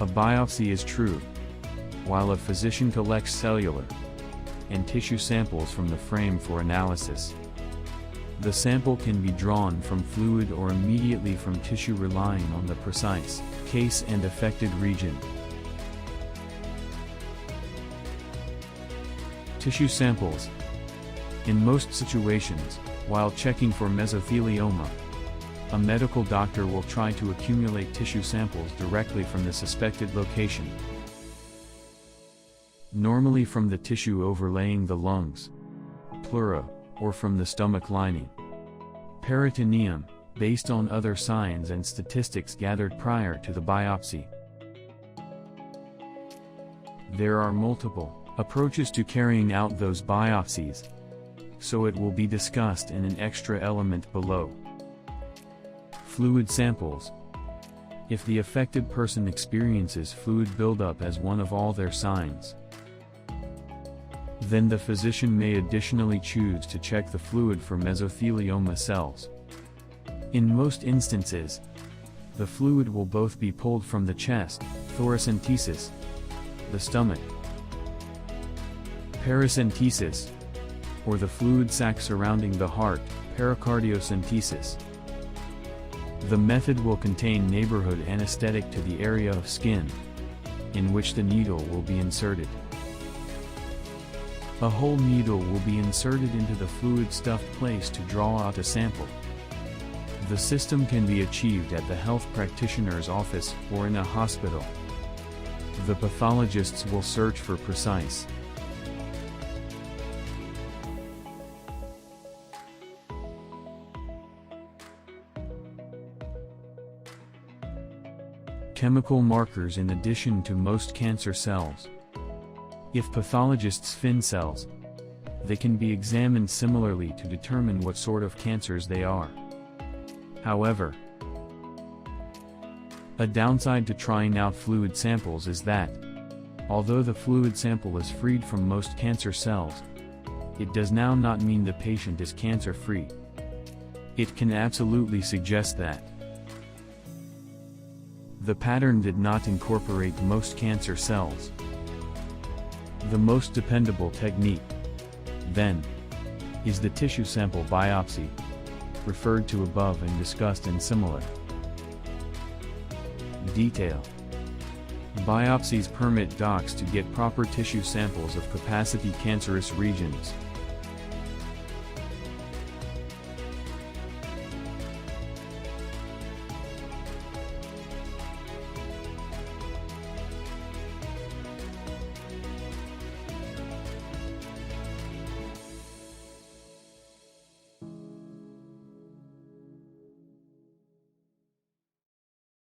A biopsy is true, while a physician collects cellular and tissue samples from the frame for analysis. The sample can be drawn from fluid or immediately from tissue relying on the precise case and affected region. Tissue samples. In most situations, while checking for mesothelioma, a medical doctor will try to accumulate tissue samples directly from the suspected location. Normally from the tissue overlaying the lungs, pleura, or from the stomach lining. Peritoneum, based on other signs and statistics gathered prior to the biopsy. There are multiple approaches to carrying out those biopsies, so it will be discussed in an extra element below. Fluid samples. If the affected person experiences fluid buildup as one of all their signs, then the physician may additionally choose to check the fluid for mesothelioma cells. In most instances, the fluid will both be pulled from the chest, thoracentesis, the stomach, paracentesis, or the fluid sac surrounding the heart, pericardiocentesis. The method will contain neighborhood anesthetic to the area of skin in which the needle will be inserted. A whole needle will be inserted into the fluid-stuffed place to draw out a sample. The system can be achieved at the health practitioner's office or in a hospital. The pathologists will search for precise chemical markers in addition to most cancer cells. If pathologists find cells, they can be examined similarly to determine what sort of cancers they are. However, a downside to trying out fluid samples is that, although the fluid sample is freed from most cancer cells, it does now not mean the patient is cancer-free. It can absolutely suggest that the pattern did not incorporate most cancer cells. The most dependable technique, then, is the tissue sample biopsy, referred to above and discussed in similar detail. Biopsies permit docs to get proper tissue samples of capacity cancerous regions.